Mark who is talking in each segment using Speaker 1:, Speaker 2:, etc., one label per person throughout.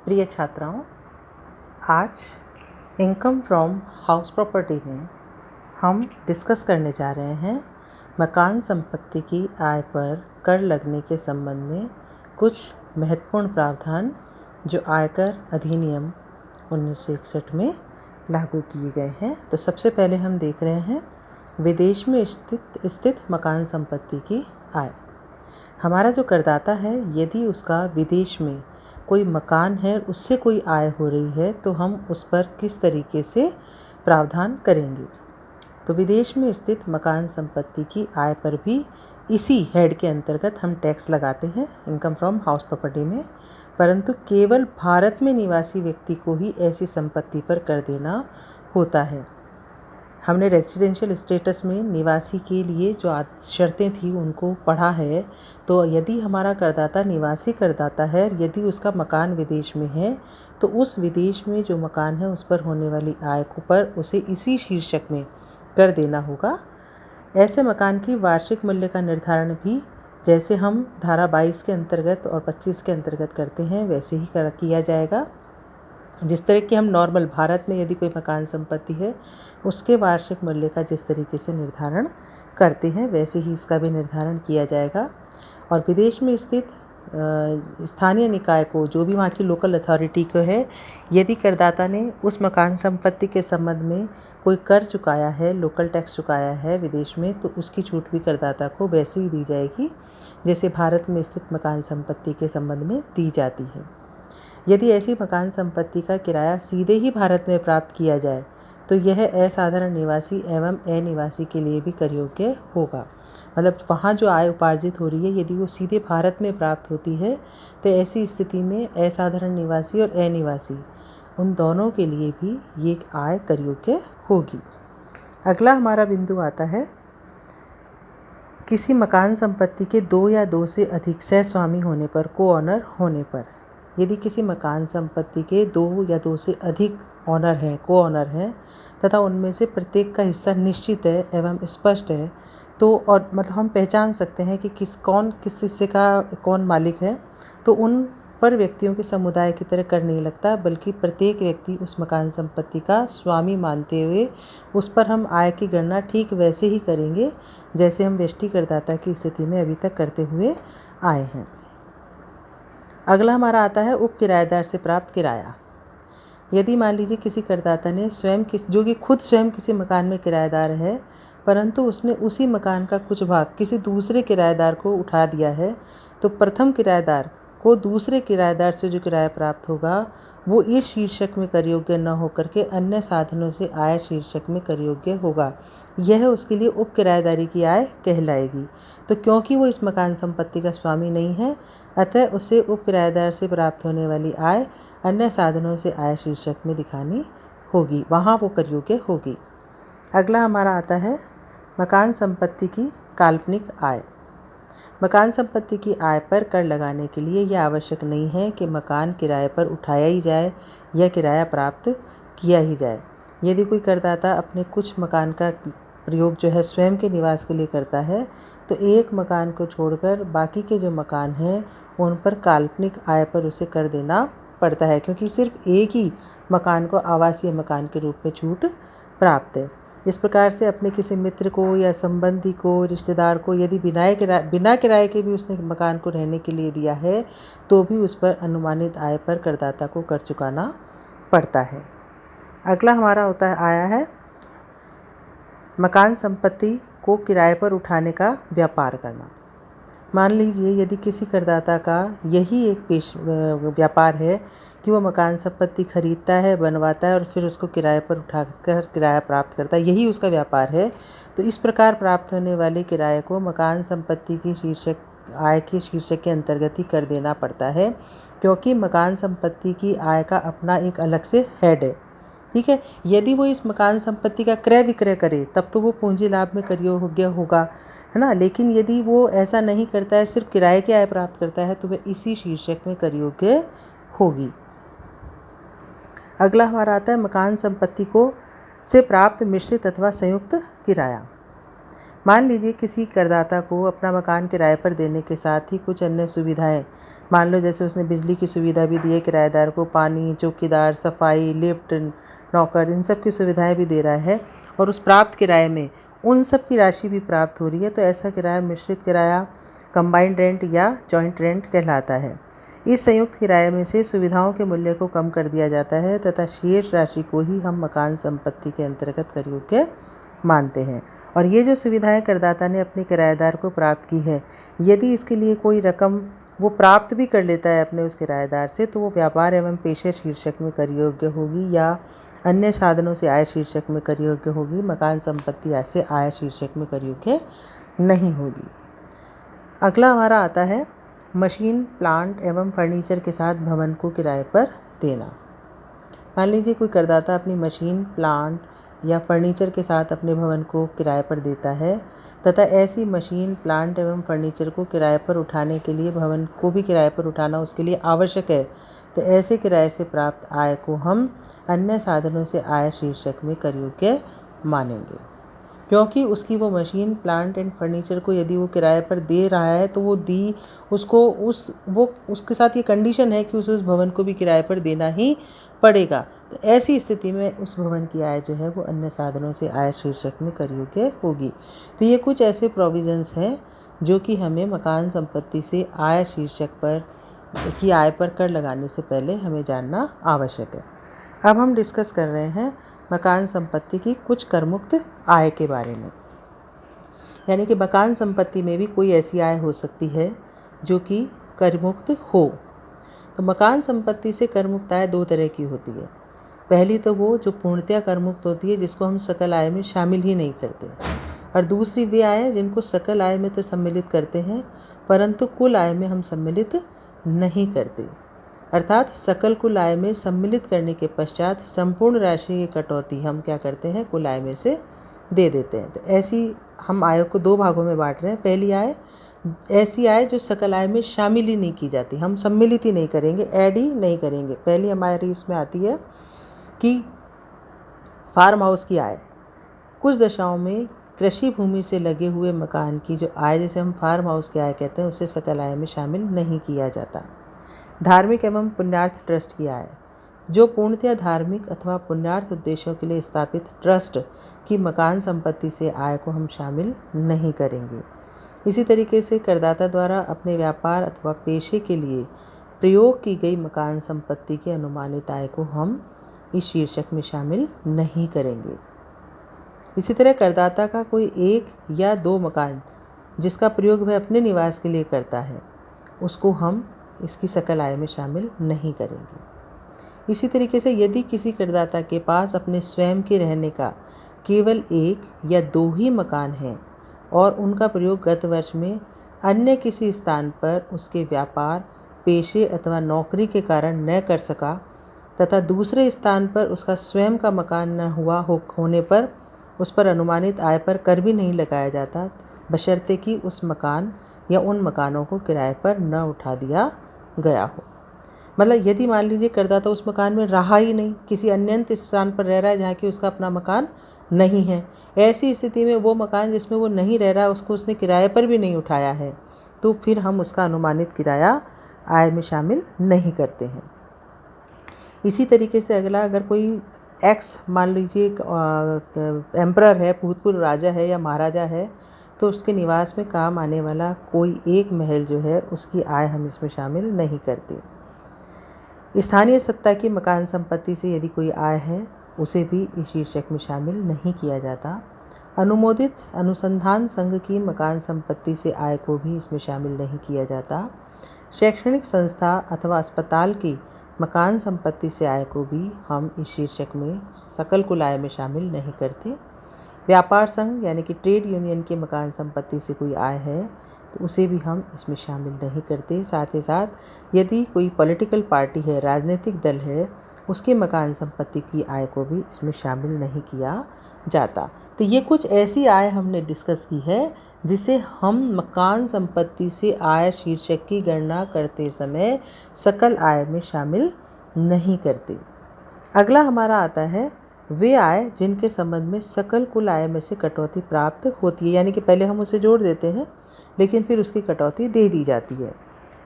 Speaker 1: प्रिय छात्राओं, आज इनकम फ्रॉम हाउस प्रॉपर्टी में हम डिस्कस करने जा रहे हैं मकान संपत्ति की आय पर कर लगने के संबंध में कुछ महत्वपूर्ण प्रावधान जो आयकर अधिनियम 1961 में लागू किए गए हैं। तो सबसे पहले हम देख रहे हैं विदेश में स्थित मकान संपत्ति की आय। हमारा जो करदाता है, यदि उसका विदेश में कोई मकान है, उससे कोई आय हो रही है, तो हम उस पर किस तरीके से प्रावधान करेंगे। तो विदेश में स्थित मकान संपत्ति की आय पर भी इसी हेड के अंतर्गत हम टैक्स लगाते हैं इनकम फ्रॉम हाउस प्रॉपर्टी में, परंतु केवल भारत में निवासी व्यक्ति को ही ऐसी संपत्ति पर कर देना होता है। हमने रेजिडेंशियल स्टेटस में निवासी के लिए जो शर्तें थी उनको पढ़ा है। तो यदि हमारा करदाता निवासी करदाता है, यदि उसका मकान विदेश में है, तो उस विदेश में जो मकान है उस पर होने वाली आय को पर उसे इसी शीर्षक में कर देना होगा। ऐसे मकान की वार्षिक मूल्य का निर्धारण भी जैसे हम धारा 22 के अंतर्गत और 25 के अंतर्गत करते हैं वैसे ही किया जाएगा। जिस तरह की हम नॉर्मल भारत में यदि कोई मकान संपत्ति है, उसके वार्षिक मूल्य का जिस तरीके से निर्धारण करते हैं वैसे ही इसका भी निर्धारण किया जाएगा। और विदेश में स्थित स्थानीय निकाय को, जो भी वहाँ की लोकल अथॉरिटी को है, यदि करदाता ने उस मकान संपत्ति के संबंध में कोई कर चुकाया है, लोकल टैक्स चुकाया है विदेश में, तो उसकी छूट भी करदाता को वैसे ही दी जाएगी जैसे भारत में स्थित मकान संपत्ति के संबंध में दी जाती है। यदि ऐसी मकान संपत्ति का किराया सीधे ही भारत में प्राप्त किया जाए तो यह असाधारण निवासी एवं अनिवासी के लिए भी कर योग्य होगा। मतलब वहाँ जो आय उपार्जित हो रही है, यदि वो सीधे भारत में प्राप्त होती है तो ऐसी स्थिति में असाधारण निवासी और अनिवासी उन दोनों के लिए भी ये आय कर योग्य होगी। अगला हमारा बिंदु आता है किसी मकान संपत्ति के 2 या 2 से अधिक सहस्वामी होने पर, को ऑनर होने पर। यदि किसी मकान संपत्ति के 2 या 2 से अधिक ऑनर हैं, को ऑनर हैं, तथा उनमें से प्रत्येक का हिस्सा निश्चित है एवं स्पष्ट है, तो और मतलब हम पहचान सकते हैं कि किस हिस्से का कौन मालिक है, तो उन पर व्यक्तियों के समुदाय की तरह कर नहीं लगता, बल्कि प्रत्येक व्यक्ति उस मकान संपत्ति का स्वामी मानते हुए उस पर हम आय की गणना ठीक वैसे ही करेंगे जैसे हम व्यष्टि करदाता की स्थिति में अभी तक करते हुए आए हैं। अगला हमारा आता है उप किराएदार से प्राप्त किराया। यदि मान लीजिए किसी करदाता ने जो कि खुद स्वयं किसी मकान में किराएदार है, परंतु उसने उसी मकान का कुछ भाग किसी दूसरे किराएदार को उठा दिया है, तो प्रथम किराएदार को दूसरे किराएदार से जो किराया प्राप्त होगा वो इस शीर्षक में कर योग्य न होकर के अन्य साधनों से आय शीर्षक में कर योग्य होगा। यह उसके लिए उप किराएदारी की आय कहलाएगी। तो क्योंकि वो इस मकान संपत्ति का स्वामी नहीं है, अतः उसे उप किराएदार से प्राप्त होने वाली आय अन्य साधनों से आय शीर्षक में दिखानी होगी, वहाँ वो कर योग्य होगी। अगला हमारा आता है मकान संपत्ति की काल्पनिक आय। मकान संपत्ति की आय पर कर लगाने के लिए यह आवश्यक नहीं है कि मकान किराए पर उठाया ही जाए या किराया प्राप्त किया ही जाए। यदि कोई करदाता अपने कुछ मकान का प्रयोग जो है स्वयं के निवास के लिए करता है, तो एक मकान को छोड़कर बाकी के जो मकान हैं उन पर काल्पनिक आय पर उसे कर देना पड़ता है, क्योंकि सिर्फ एक ही मकान को आवासीय मकान के रूप में छूट प्राप्त है। इस प्रकार से अपने किसी मित्र को या संबंधी को, रिश्तेदार को यदि बिना किराए के भी उसने मकान को रहने के लिए दिया है, तो भी उस पर अनुमानित आय पर करदाता को कर चुकाना पड़ता है। अगला हमारा होता है आया है मकान संपत्ति को किराए पर उठाने का व्यापार करना। मान लीजिए यदि किसी करदाता का यही एक व्यापार है कि वो मकान संपत्ति खरीदता है, बनवाता है और फिर उसको किराए पर उठाकर किराया प्राप्त करता है, यही उसका व्यापार है, तो इस प्रकार प्राप्त होने वाले किराए को मकान संपत्ति की आय के शीर्षक के अंतर्गत ही कर देना पड़ता है, क्योंकि मकान संपत्ति की आय का अपना एक अलग से हेड है। ठीक है। यदि वो इस मकान संपत्ति का क्रय विक्रय करे तब तो वो पूंजी लाभ में कर योग्य होगा, है ना। लेकिन यदि वो ऐसा नहीं करता है, सिर्फ किराए की आय प्राप्त करता है, तो वह इसी शीर्षक में कर योग्य होगी। अगला हमारा आता है मकान संपत्ति को से प्राप्त मिश्रित अथवा संयुक्त किराया। मान लीजिए किसी करदाता को अपना मकान किराए पर देने के साथ ही कुछ अन्य सुविधाएं, मान लो जैसे उसने बिजली की सुविधा भी दी है किराएदार को, पानी, चौकीदार, सफाई, लिफ्ट, नौकर, इन सब की सुविधाएं भी दे रहा है और उस प्राप्त किराए में उन सब की राशि भी प्राप्त हो रही है, तो ऐसा किराया मिश्रित किराया, कंबाइंड रेंट या जॉइंट रेंट कहलाता है। इस संयुक्त किराए में से सुविधाओं के मूल्य को कम कर दिया जाता है तथा शेष राशि को ही हम मकान संपत्ति के अंतर्गत कर योग्य मानते हैं। और ये जो सुविधाएं करदाता ने अपने किराएदार को प्राप्त की है, यदि इसके लिए कोई रकम वो प्राप्त भी कर लेता है अपने उस किराएदार से, तो वो व्यापार एवं पेशे शीर्षक में कर योग्य होगी या अन्य साधनों से आय शीर्षक में कर योग्य होगी। मकान संपत्ति ऐसे आय शीर्षक में कर योग्य नहीं होगी। अगला हमारा आता है मशीन, प्लांट एवं फर्नीचर के साथ भवन को किराए पर देना। मान लीजिए कोई करदाता अपनी मशीन, प्लांट या फर्नीचर के साथ अपने भवन को किराए पर देता है तथा ऐसी मशीन, प्लांट एवं फर्नीचर को किराए पर उठाने के लिए भवन को भी किराए पर उठाना उसके लिए आवश्यक है, तो ऐसे किराए से प्राप्त आय को हम अन्य साधनों से आय शीर्षक में कर योग्य मानेंगे, क्योंकि उसकी वो मशीन, प्लांट एंड फर्नीचर को यदि वो किराए पर दे रहा है तो उसके साथ ये कंडीशन है कि उसे उस भवन को भी किराए पर देना ही पड़ेगा। तो ऐसी स्थिति में उस भवन की आय जो है वो अन्य साधनों से आय शीर्षक में कर योग्य होगी। तो ये कुछ ऐसे प्रोविजंस हैं जो कि हमें मकान संपत्ति से आय शीर्षक पर की आय पर कर लगाने से पहले हमें जानना आवश्यक है। अब हम डिस्कस कर रहे हैं मकान संपत्ति की कुछ करमुक्त आय के बारे में, यानी कि मकान संपत्ति में भी कोई ऐसी आय हो सकती है जो कि करमुक्त हो। तो मकान संपत्ति से करमुक्त आय दो तरह की होती है। पहली तो वो जो पूर्णतया करमुक्त होती है, जिसको हम सकल आय में शामिल ही नहीं करते, और दूसरी वे आय जिनको सकल आय में तो सम्मिलित करते हैं परंतु कुल आय में हम सम्मिलित नहीं करते, अर्थात सकल कुल आय में सम्मिलित करने के पश्चात संपूर्ण राशि की कटौती हम क्या करते हैं, कुल आय में से दे देते हैं। तो ऐसी हम आय को दो भागों में बांट रहे हैं। पहली आय ऐसी आय जो सकल आय में शामिल ही नहीं की जाती, हम सम्मिलित ही नहीं करेंगे, ऐड ही नहीं करेंगे। पहली हमारी इसमें आती है कि फार्म हाउस की आय। कुछ दशाओं में कृषि भूमि से लगे हुए मकान की जो आय, जिसे हम फार्म हाउस की आय कहते हैं, उसे सकल आय में शामिल नहीं किया जाता। धार्मिक एवं पुण्यार्थ ट्रस्ट की आय, जो पूर्णतया धार्मिक अथवा पुण्यार्थ उद्देश्यों के लिए स्थापित ट्रस्ट की मकान संपत्ति से आय को हम शामिल नहीं करेंगे। इसी तरीके से करदाता द्वारा अपने व्यापार अथवा पेशे के लिए प्रयोग की गई मकान संपत्ति की अनुमानित आय को हम इस शीर्षक में शामिल नहीं करेंगे। इसी तरह करदाता का कोई एक या दो मकान जिसका प्रयोग वह अपने निवास के लिए करता है, उसको हम इसकी सकल आय में शामिल नहीं करेंगे। इसी तरीके से यदि किसी करदाता के पास अपने स्वयं के रहने का केवल एक या दो ही मकान हैं और उनका प्रयोग गत वर्ष में अन्य किसी स्थान पर उसके व्यापार, पेशे अथवा नौकरी के कारण न कर सका तथा दूसरे स्थान पर उसका स्वयं का मकान न हुआ होने पर उस पर अनुमानित आय पर कर भी नहीं लगाया जाता, बशर्ते कि उस मकान या उन मकानों को किराए पर न उठा दिया गया हो। मतलब यदि मान लीजिए करदाता उस मकान में रहा ही नहीं, किसी अन्य स्थान पर रह रहा है जहाँ कि उसका अपना मकान नहीं है, ऐसी स्थिति में वो मकान जिसमें वो नहीं रह रहा उसको उसने किराए पर भी नहीं उठाया है, तो फिर हम उसका अनुमानित किराया आय में शामिल नहीं करते हैं। इसी तरीके से अगला, अगर कोई एक्स मान लीजिए एम्परर है, भूतपूर्व राजा है या महाराजा है, तो उसके निवास में काम आने वाला कोई एक महल जो है उसकी आय हम इसमें शामिल नहीं करते। स्थानीय सत्ता की मकान संपत्ति से यदि कोई आय है उसे भी इस शीर्षक में शामिल नहीं किया जाता। अनुमोदित अनुसंधान संघ की मकान संपत्ति से आय को भी इसमें शामिल नहीं किया जाता। शैक्षणिक संस्था अथवा अस्पताल की मकान संपत्ति से आय को भी हम इस शीर्षक में सकल कुल आय में शामिल नहीं करते। व्यापार संघ यानी कि ट्रेड यूनियन की मकान संपत्ति से कोई आय है तो उसे भी हम इसमें शामिल नहीं करते। साथ ही साथ यदि कोई पॉलिटिकल पार्टी है, राजनीतिक दल है, उसके मकान संपत्ति की आय को भी इसमें शामिल नहीं किया जाता। तो ये कुछ ऐसी आय हमने डिस्कस की है जिसे हम मकान संपत्ति से आय शीर्षक की गणना करते समय सकल आय में शामिल नहीं करते। अगला हमारा आता है वे आय जिनके संबंध में सकल कुल आय में से कटौती प्राप्त होती है, यानी कि पहले हम उसे जोड़ देते हैं लेकिन फिर उसकी कटौती दे दी जाती है।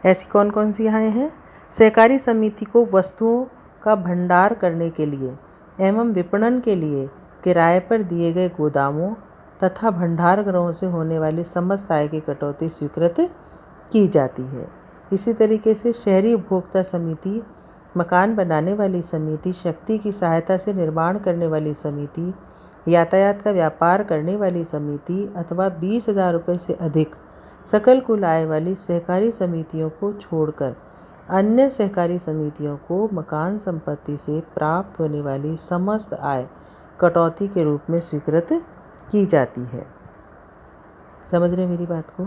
Speaker 1: ऐसी कौन कौन सी आय हैं? सहकारी समिति को वस्तुओं का भंडार करने के लिए एवं विपणन के लिए किराए पर दिए गए गोदामों तथा भंडार गृहों से होने वाली समस्त आय की कटौती स्वीकृत की जाती है। इसी तरीके से शहरी उपभोक्ता समिति, मकान बनाने वाली समिति, शक्ति की सहायता से निर्माण करने वाली समिति, यातायात का व्यापार करने वाली समिति अथवा 20,000 रुपये से अधिक सकल कुल आय वाली सहकारी समितियों को छोड़कर अन्य सहकारी समितियों को मकान संपत्ति से प्राप्त होने वाली समस्त आय कटौती के रूप में स्वीकृत की जाती है। समझ रहे मेरी बात को?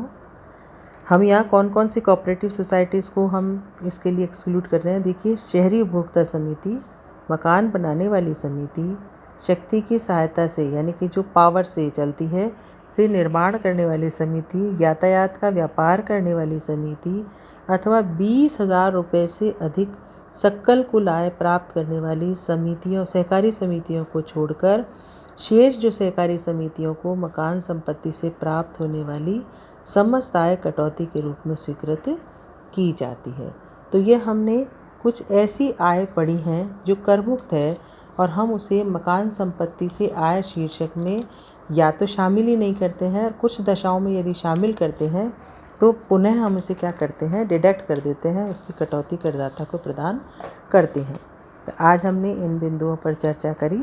Speaker 1: हम यहाँ कौन कौन सी कोऑपरेटिव सोसाइटीज़ को हम इसके लिए एक्सक्लूड कर रहे हैं? देखिए, शहरी उपभोक्ता समिति, मकान बनाने वाली समिति, शक्ति की सहायता से यानी कि जो पावर से चलती है से निर्माण करने वाली समिति, यातायात का व्यापार करने वाली समिति अथवा 20,000 रुपये से अधिक सकल कुल आय प्राप्त करने वाली समितियों, सहकारी समितियों को छोड़कर शेष जो सहकारी समितियों को मकान संपत्ति से प्राप्त होने वाली समस्त आय कटौती के रूप में स्वीकृत की जाती है। तो ये हमने कुछ ऐसी आय पढ़ी हैं जो करमुक्त है और हम उसे मकान संपत्ति से आय शीर्षक में या तो शामिल ही नहीं करते हैं, और कुछ दशाओं में यदि शामिल करते हैं तो पुनः हम उसे क्या करते हैं, डिडक्ट कर देते हैं, उसकी कटौती करदाता को प्रदान करते हैं। तो आज हमने इन बिंदुओं पर चर्चा करी।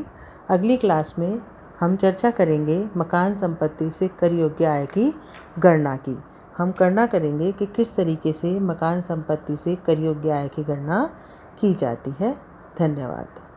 Speaker 1: अगली क्लास में हम चर्चा करेंगे मकान संपत्ति से कर योग्य आय की गणना की। हम गणना करेंगे कि किस तरीके से मकान संपत्ति से कर योग्य आय की गणना की जाती है। धन्यवाद।